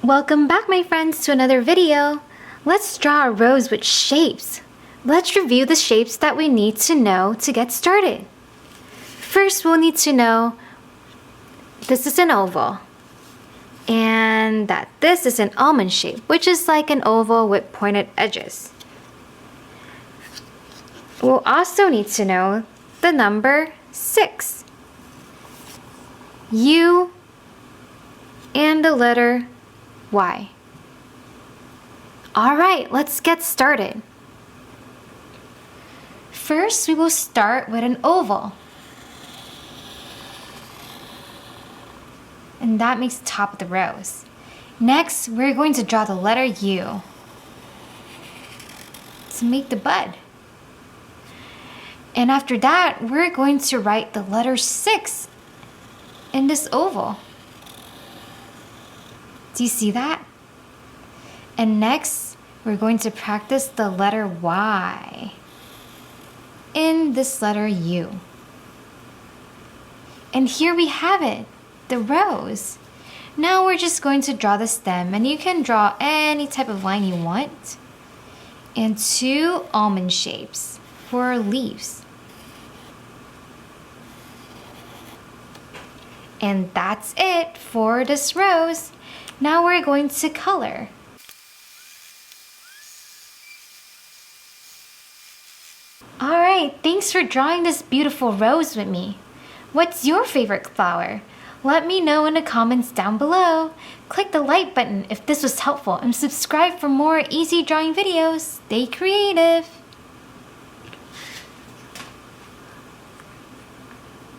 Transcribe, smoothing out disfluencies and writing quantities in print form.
Welcome back, my friends, to another video. Let's draw a rose with shapes. Let's review the shapes that we need to know to get started. First, we'll need to know this is an oval and that this is an almond shape, which is like an oval with pointed edges. We'll also need to know the number 6, U, and the letter Y. Alright, let's get started. First, we will start with an oval. And that makes the top of the rose. Next, we're going to draw the letter U to make the bud. And after that, we're going to write the letter 6 in this oval. Do you see that? And next, we're going to practice the letter Y in this letter U. And here we have it, the rose. Now we're just going to draw the stem, and you can draw any type of line you want, and 2 almond shapes for leaves. And that's it for this rose. Now we're going to color. Alright, thanks for drawing this beautiful rose with me. What's your favorite flower? Let me know in the comments down below. Click the like button if this was helpful and subscribe for more easy drawing videos. Stay creative!